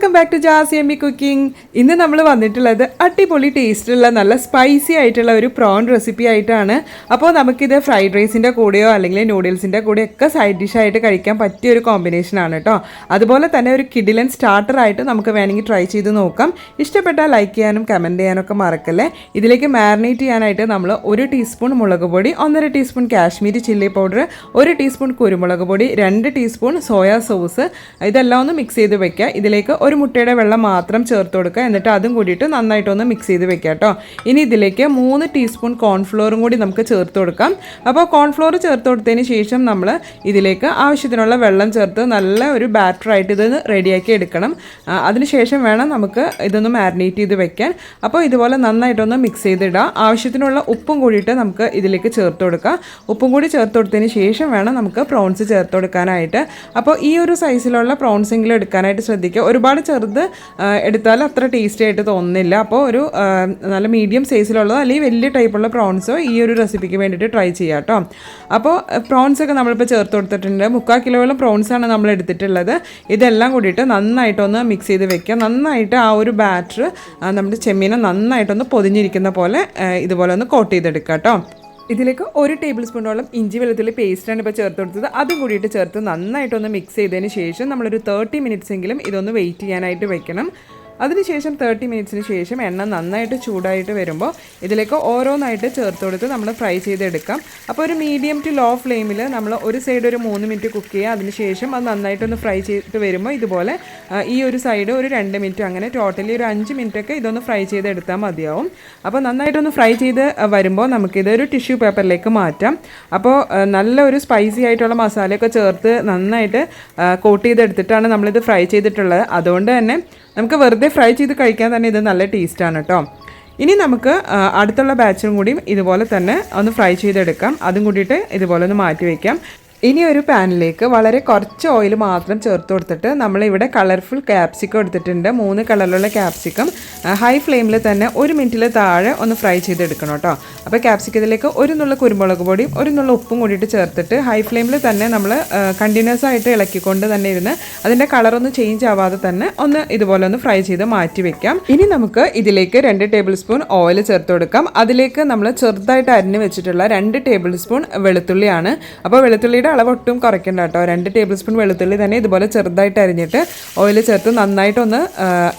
Welcome back to Jassy Emmy cooking. ഇന്ന് നമ്മൾ വന്നിട്ടുള്ളത് അടിപൊളി ടേസ്റ്റുള്ള നല്ല സ്പൈസി ആയിട്ടുള്ള ഒരു പ്രോൺ റെസിപ്പി ആയിട്ടാണ്. അപ്പോൾ നമുക്കിത് ഫ്രൈഡ് റൈസിൻ്റെ കൂടെയോ അല്ലെങ്കിൽ നൂഡിൽസിൻ്റെ കൂടെയോ ഒക്കെ സൈഡ് ഡിഷായിട്ട് കഴിക്കാൻ പറ്റിയ ഒരു കോമ്പിനേഷനാണ് കേട്ടോ. അതുപോലെ തന്നെ ഒരു കിഡിലൻ സ്റ്റാർട്ടറായിട്ട് നമുക്ക് വേണമെങ്കിൽ ട്രൈ ചെയ്ത് നോക്കാം. ഇഷ്ടപ്പെട്ടാൽ ലൈക്ക് ചെയ്യാനും കമൻറ്റ് ചെയ്യാനൊക്കെ മറക്കല്ലേ. ഇതിലേക്ക് മാരിനേറ്റ് ചെയ്യാനായിട്ട് നമ്മൾ 1 ടീസ്പൂൺ മുളക് പൊടി, 1.5 teaspoon Kashmiri chilli powder, 1 teaspoon കുരുമുളക് പൊടി, 2 ടീസ്പൂൺ സോയാ സോസ്, ഇതെല്ലാം ഒന്ന് മിക്സ് ചെയ്ത് വെക്കുക. ഇതിലേക്ക് ഒരു മുട്ടയുടെ വെള്ളം മാത്രം ചേർത്ത് കൊടുക്കുക. എന്നിട്ട് അതും കൂടിയിട്ട് നന്നായിട്ടൊന്ന് മിക്സ് ചെയ്ത് വെക്കുക കേട്ടോ. ഇനി ഇതിലേക്ക് 3 ടീസ്പൂൺ കോൺഫ്ലോറും കൂടി നമുക്ക് ചേർത്ത് കൊടുക്കാം. അപ്പോൾ കോൺഫ്ലോർ ചേർത്ത് കൊടുത്തതിന് ശേഷം നമ്മൾ ഇതിലേക്ക് ആവശ്യത്തിനുള്ള വെള്ളം ചേർത്ത് നല്ല ഒരു ബാറ്ററായിട്ട് ഇത് റെഡിയാക്കി എടുക്കണം. അതിനുശേഷം വേണം നമുക്ക് ഇതൊന്ന് മാരിനേറ്റ് ചെയ്ത് വെക്കാൻ. അപ്പോൾ ഇതുപോലെ നന്നായിട്ടൊന്ന് മിക്സ് ചെയ്തിടുക. ആവശ്യത്തിനുള്ള ഉപ്പും കൂടിയിട്ട് നമുക്ക് ഇതിലേക്ക് ചേർത്ത് കൊടുക്കാം. ഉപ്പും കൂടി ചേർത്ത് കൊടുത്തതിന് ശേഷം വേണം നമുക്ക് പ്രോൺസ് ചേർത്ത് കൊടുക്കാനായിട്ട്. അപ്പോൾ ഈ ഒരു സൈസിലുള്ള പ്രോൺസെങ്കിലും എടുക്കാനായിട്ട് ശ്രദ്ധിക്കുക. ഒരുപാട് ചെറുത് എടുത്താൽ അത്ര ടേസ്റ്റി ആയിട്ട് തോന്നുന്നില്ല. അപ്പോൾ ഒരു നല്ല മീഡിയം സൈസിലുള്ളതോ അല്ലെങ്കിൽ വലിയ ടൈപ്പുള്ള പ്രോൺസോ ഈ ഒരു റെസിപ്പിക്ക് വേണ്ടിയിട്ട് ട്രൈ ചെയ്യാം കേട്ടോ. അപ്പോൾ പ്രോൺസൊക്കെ നമ്മളിപ്പോൾ ചേർത്ത് കൊടുത്തിട്ടുണ്ട്. 3/4 കിലോയോളം പ്രോൺസാണ് നമ്മൾ എടുത്തിട്ടുള്ളത്. ഇതെല്ലാം കൂടിയിട്ട് നന്നായിട്ടൊന്ന് മിക്സ് ചെയ്ത് വെക്കുക. നന്നായിട്ട് ആ ഒരു ബാറ്റർ നമ്മുടെ ചെമ്മീനെ നന്നായിട്ടൊന്ന് പൊതിഞ്ഞിരിക്കുന്ന പോലെ ഇതുപോലെ ഒന്ന് കോട്ട് ചെയ്തെടുക്കുക കേട്ടോ. ഇതിലേക്ക് 1 ടേബിൾ സ്പൂണോളം ഇഞ്ചി വെളുത്തുള്ളി പേസ്റ്റാണ് ഇപ്പോൾ ചേർത്ത് കൊടുത്തത്. അതും കൂടിയിട്ട് ചേർത്ത് നന്നായിട്ടൊന്ന് മിക്സ് ചെയ്തതിന് ശേഷം നമ്മളൊരു 30 മിനിറ്റ്സ് എങ്കിലും ഇതൊന്ന് വെയിറ്റ് ചെയ്യാനായിട്ട് വെക്കണം. അതിനുശേഷം 30 മിനിറ്റ്സിന് ശേഷം എണ്ണ നന്നായിട്ട് ചൂടായിട്ട് വരുമ്പോൾ ഇതിലേക്ക് ഓരോന്നായിട്ട് ചേർത്ത് കൊടുത്ത് നമ്മൾ ഫ്രൈ ചെയ്തെടുക്കാം. അപ്പോൾ ഒരു മീഡിയം ടു ലോ ഫ്ലെയിമിൽ നമ്മൾ ഒരു സൈഡ് ഒരു 3 മിനിറ്റ് കുക്ക് ചെയ്യുക. അതിനുശേഷം അത് നന്നായിട്ടൊന്ന് ഫ്രൈ ചെയ്തിട്ട് വരുമ്പോൾ ഇതുപോലെ ഈ ഒരു സൈഡ് ഒരു 2 മിനിറ്റ്, അങ്ങനെ ടോട്ടലി ഒരു 5 മിനിറ്റൊക്കെ ഇതൊന്ന് ഫ്രൈ ചെയ്തെടുത്താൽ മതിയാവും. അപ്പോൾ നന്നായിട്ടൊന്ന് ഫ്രൈ ചെയ്ത് വരുമ്പോൾ നമുക്കിതൊരു ടിഷ്യൂ പേപ്പറിലേക്ക് മാറ്റാം. അപ്പോൾ നല്ലൊരു സ്പൈസി ആയിട്ടുള്ള മസാലയൊക്കെ ചേർത്ത് നന്നായിട്ട് കോട്ട് ചെയ്തെടുത്തിട്ടാണ് നമ്മളിത് ഫ്രൈ ചെയ്തിട്ടുള്ളത്. അതുകൊണ്ട് തന്നെ നമുക്ക് വെറുതെ ഫ്രൈ ചെയ്ത് കഴിക്കാൻ തന്നെ ഇത് നല്ല ടേസ്റ്റാണ് കേട്ടോ. ഇനി നമുക്ക് അടുത്തുള്ള ബാച്ചും കൂടി ഇതുപോലെ തന്നെ ഒന്ന് ഫ്രൈ ചെയ്തെടുക്കാം. അതും കൂടിയിട്ട് ഇതുപോലെ ഒന്ന് മാറ്റി വയ്ക്കാം. ഇനി ഒരു പാനിലേക്ക് വളരെ കുറച്ച് ഓയിൽ മാത്രം ചേർത്ത് കൊടുത്തിട്ട് നമ്മളിവിടെ കളർഫുൾ ക്യാപ്സിക്കം എടുത്തിട്ടുണ്ട്. 3 കളറിലുള്ള ക്യാപ്സിക്കം ഹൈ ഫ്ലെയിമിൽ തന്നെ 1 മിനിറ്റിൽ താഴെ ഒന്ന് ഫ്രൈ ചെയ്തെടുക്കണം കേട്ടോ. അപ്പോൾ ക്യാപ്സിക്കത്തിലേക്ക് 1 നുള്ള കുരുമുളക് പൊടിയും 1 നുള്ള ഉപ്പും കൂടിയിട്ട് ചേർത്തിട്ട് ഹൈ ഫ്ലെയിമിൽ തന്നെ നമ്മൾ കണ്ടിന്യൂസ് ആയിട്ട് ഇളക്കിക്കൊണ്ട് തന്നെ ഇരുന്ന് അതിൻ്റെ കളറൊന്നും ചേഞ്ച് ആവാതെ തന്നെ ഒന്ന് ഇതുപോലെ ഒന്ന് ഫ്രൈ ചെയ്ത് മാറ്റി വെക്കാം. ഇനി നമുക്ക് ഇതിലേക്ക് 2 ടേബിൾ സ്പൂൺ ഓയിൽ ചേർത്ത് കൊടുക്കാം. അതിലേക്ക് നമ്മൾ ചെറുതായിട്ട് അരിഞ്ഞ് വെച്ചിട്ടുള്ള 2 ടേബിൾ സ്പൂൺ വെളുത്തുള്ളിയാണ്. അപ്പോൾ വെളുത്തുള്ളിയുടെ അളവ് ഒട്ടും കുറയ്ക്കണ്ട കേട്ടോ. 2 ടേബിൾ സ്പൂൺ വെളുത്തുള്ളി തന്നെ ഇതുപോലെ ചെറുതായിട്ട് അരിഞ്ഞിട്ട് ഓയിൽ ചേർത്ത് നന്നായിട്ടൊന്ന്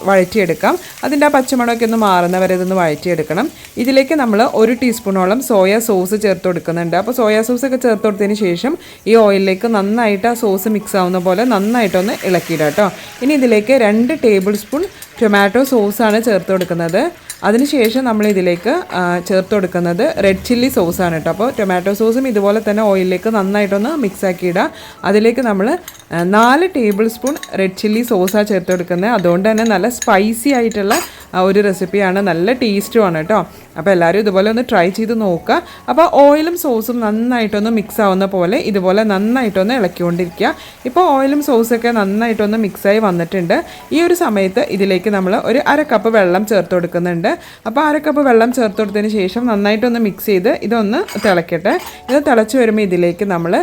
വഴറ്റിയെടുക്കാം. അതിൻ്റെ ആ പച്ചമണമൊക്കെ ഒന്ന് മാറുന്നവരെ ഇതൊന്ന് വഴറ്റിയെടുക്കണം. ഇതിലേക്ക് നമ്മൾ 1 ടീസ്പൂണോളം സോയാ സോസ് ചേർത്ത് കൊടുക്കുന്നുണ്ട്. അപ്പോൾ സോയാ സോസൊക്കെ ചേർത്ത് കൊടുത്തതിന് ശേഷം ഈ ഓയിലിലേക്ക് നന്നായിട്ട് ആ സോസ് മിക്സ് ആവുന്ന പോലെ നന്നായിട്ടൊന്ന് ഇളക്കിയിടാം കേട്ടോ. ഇനി ഇതിലേക്ക് 2 ടേബിൾ സ്പൂൺ ടൊമാറ്റോ സോസാണ് ചേർത്ത് കൊടുക്കുന്നത്. അതിനുശേഷം നമ്മൾ ഇതിലേക്ക് ചേർത്ത് കൊടുക്കുന്നത് റെഡ് ചില്ലി സോസാണ് കേട്ടോ. അപ്പോൾ ടൊമാറ്റോ സോസും ഇതുപോലെ തന്നെ ഓയിലിലേക്ക് നന്നായിട്ടൊന്ന് മിക്സ് ആക്കിയിടുക. അതിലേക്ക് നമ്മൾ 4 ടേബിൾ സ്പൂൺ റെഡ് ചില്ലി സോസാണ് ചേർത്ത് കൊടുക്കുന്നത്. അതുകൊണ്ട് തന്നെ നല്ല സ്പൈസി ആയിട്ടുള്ള ഒരു റെസിപ്പിയാണ്, നല്ല ടേസ്റ്റുമാണ് കേട്ടോ. അപ്പോൾ എല്ലാവരും ഇതുപോലെ ഒന്ന് ട്രൈ ചെയ്ത് നോക്കുക. അപ്പോൾ ഓയിലും സോസും നന്നായിട്ടൊന്ന് മിക്സ് ആവുന്ന പോലെ ഇതുപോലെ നന്നായിട്ടൊന്ന് ഇളക്കിക്കൊണ്ടിരിക്കുക. ഇപ്പോൾ ഓയിലും സോസൊക്കെ നന്നായിട്ടൊന്ന് മിക്സായി വന്നിട്ടുണ്ട്. ഈ ഒരു സമയത്ത് ഇതിലേക്ക് നമ്മൾ ഒരു 1/2 കപ്പ് വെള്ളം ചേർത്ത് കൊടുക്കുന്നുണ്ട്. അപ്പോൾ 1/2 കപ്പ് വെള്ളം ചേർത്ത് കൊടുത്തതിന് ശേഷം നന്നായിട്ടൊന്ന് മിക്സ് ചെയ്ത് ഇതൊന്ന് തിളക്കട്ടെ. ഇത് തിളച്ച് വരുമ്പോൾ ഇതിലേക്ക് നമ്മൾ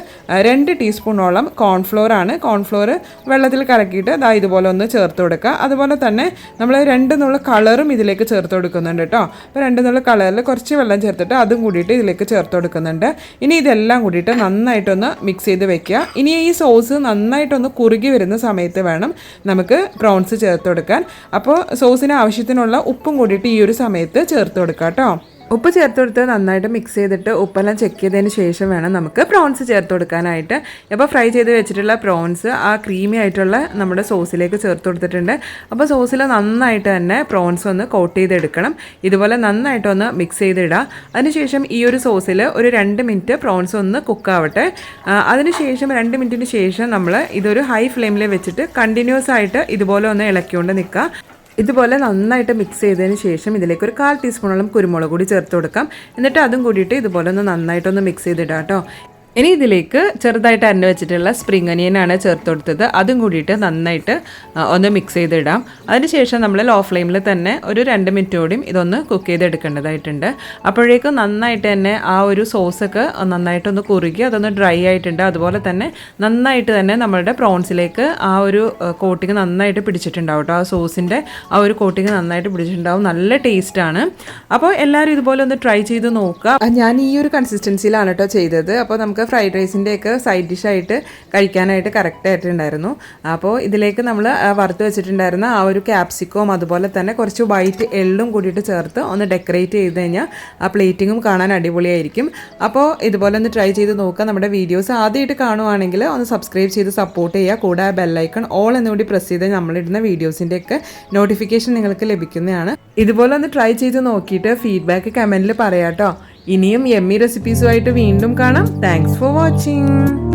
2 ടീസ്പൂണോളം കോൺഫ്ലോർ ആണ്. കോൺഫ്ലോർ വെള്ളത്തിൽ കലക്കിയിട്ട് ഇതുപോലെ ഒന്ന് ചേർത്ത് കൊടുക്കുക. അതുപോലെ തന്നെ നമ്മൾ 2 നുള്ള കളറും ഇതിലേക്ക് ചേർത്ത് കൊടുക്കുന്നുണ്ട് കേട്ടോ. അപ്പോൾ 2 നുള്ള കളറിൽ കുറച്ച് വെള്ളം ചേർത്തിട്ട് അതും കൂടിയിട്ട് ഇതിലേക്ക് ചേർത്ത് കൊടുക്കുന്നുണ്ട്. ഇനി ഇതെല്ലാം കൂടിയിട്ട് നന്നായിട്ടൊന്ന് മിക്സ് ചെയ്ത് വെക്കുക. ഇനി ഈ സോസ് നന്നായിട്ടൊന്ന് കുറുകി വരുന്ന സമയത്ത് വേണം നമുക്ക് പ്രോൺസ് ചേർത്ത് കൊടുക്കാൻ. അപ്പോൾ സോസിന് ആവശ്യത്തിനുള്ള ഉപ്പും കൂടിയിട്ട് ഈ ഒരു സമയത്ത് ചേർത്ത് കൊടുക്കാം കേട്ടോ. ഉപ്പ് ചേർത്ത് കൊടുത്ത് നന്നായിട്ട് മിക്സ് ചെയ്തിട്ട് ഉപ്പെല്ലാം ചെക്ക് ചെയ്തതിന് ശേഷം വേണം നമുക്ക് പ്രോൺസ് ചേർത്ത് കൊടുക്കാനായിട്ട്. ഇപ്പോൾ ഫ്രൈ ചെയ്ത് വെച്ചിട്ടുള്ള പ്രോൺസ് ആ ക്രീമി ആയിട്ടുള്ള നമ്മുടെ സോസിലേക്ക് ചേർത്ത് കൊടുത്തിട്ടുണ്ട്. അപ്പോൾ സോസിൽ നന്നായിട്ട് തന്നെ പ്രോൺസ് ഒന്ന് കോട്ട് ചെയ്തെടുക്കണം. ഇതുപോലെ നന്നായിട്ടൊന്ന് മിക്സ് ചെയ്തിടുക. അതിനുശേഷം ഈ ഒരു സോസിൽ ഒരു 2 മിനിറ്റ് പ്രോൺസ് ഒന്ന് കുക്കാവട്ടെ. അതിനുശേഷം 2 മിനിറ്റിന് ശേഷം നമ്മൾ ഇതൊരു ഹൈ ഫ്ലെയിമിൽ വെച്ചിട്ട് കണ്ടിന്യൂസ് ആയിട്ട് ഇതുപോലെ ഒന്ന് ഇളക്കിക്കൊണ്ട് നിൽക്കുക. ഇതുപോലെ നന്നായിട്ട് മിക്സ് ചെയ്തതിന് ശേഷം ഇതിലേക്ക് ഒരു 1/4 ടീസ്പൂണോളം കുരുമുളക് കൂടി ചേർത്ത് കൊടുക്കാം. എന്നിട്ട് അതും കൂടിയിട്ട് ഇതുപോലെ ഒന്ന് നന്നായിട്ടൊന്ന് മിക്സ് ചെയ്തിടാം കേട്ടോ. ഇനി ഇതിലേക്ക് ചെറുതായിട്ട് അരിഞ്ഞ് വെച്ചിട്ടുള്ള സ്പ്രിംഗ് അനിയനാണ് ചേർത്ത് കൊടുത്തത്. അതും കൂടിയിട്ട് നന്നായിട്ട് ഒന്ന് മിക്സ് ചെയ്തിടാം. അതിനുശേഷം നമ്മൾ ലോ ഫ്ലെയിമിൽ തന്നെ ഒരു 2 മിനിറ്റ് കൂടിയും ഇതൊന്ന് കുക്ക് ചെയ്തെടുക്കേണ്ടതായിട്ടുണ്ട്. അപ്പോഴേക്കും നന്നായിട്ട് തന്നെ ആ ഒരു സോസൊക്കെ നന്നായിട്ടൊന്ന് കുറുകി അതൊന്ന് ഡ്രൈ ആയിട്ടുണ്ട്. അതുപോലെ തന്നെ നന്നായിട്ട് തന്നെ നമ്മളുടെ പ്രോൺസിലേക്ക് ആ ഒരു കോട്ടിങ് നന്നായിട്ട് പിടിച്ചിട്ടുണ്ടാവും കേട്ടോ. ആ സോസിൻ്റെ ആ ഒരു കോട്ടിങ് നന്നായിട്ട് പിടിച്ചിട്ടുണ്ടാവും. നല്ല ടേസ്റ്റാണ്. അപ്പോൾ എല്ലാവരും ഇതുപോലെ ഒന്ന് ട്രൈ ചെയ്ത് നോക്കുക. ഞാൻ ഈ ഒരു കൺസിസ്റ്റൻസിയിലാണ് കേട്ടോ ചെയ്തത്. അപ്പോൾ നമുക്ക് ഫ്രൈഡ് റൈസിൻ്റെയൊക്കെ സൈഡ് ഡിഷായിട്ട് കഴിക്കാനായിട്ട് കറക്റ്റ് ആയിട്ടുണ്ടായിരുന്നു. അപ്പോൾ ഇതിലേക്ക് നമ്മൾ വറുത്ത് വെച്ചിട്ടുണ്ടായിരുന്ന ആ ഒരു ക്യാപ്സിക്കവും അതുപോലെ തന്നെ കുറച്ച് വൈറ്റ് എള്ളും കൂടിയിട്ട് ചേർത്ത് ഒന്ന് ഡെക്കറേറ്റ് ചെയ്ത് കഴിഞ്ഞാൽ ആ പ്ലേറ്റിങ്ങും കാണാൻ അടിപൊളിയായിരിക്കും. അപ്പോൾ ഇതുപോലെ ഒന്ന് ട്രൈ ചെയ്ത് നോക്കുക. നമ്മുടെ വീഡിയോസ് ആദ്യമായിട്ട് കാണുവാണെങ്കിൽ ഒന്ന് സബ്സ്ക്രൈബ് ചെയ്ത് സപ്പോർട്ട് ചെയ്യുക. കൂടെ ആ ബെല്ലൈക്കൺ ഓൾ എന്നുകൂടി പ്രസ് ചെയ്ത് നമ്മളിടുന്ന വീഡിയോസിൻ്റെയൊക്കെ നോട്ടിഫിക്കേഷൻ നിങ്ങൾക്ക് ലഭിക്കുന്നതാണ്. ഇതുപോലെ ഒന്ന് ട്രൈ ചെയ്ത് നോക്കിയിട്ട് ഫീഡ്ബാക്ക് കമൻറ്റിൽ പറയാം കേട്ടോ. ഇനിയും യമ്മി റെസിപ്പീസുമായിട്ട് വീണ്ടും കാണാം. Thanks for watching.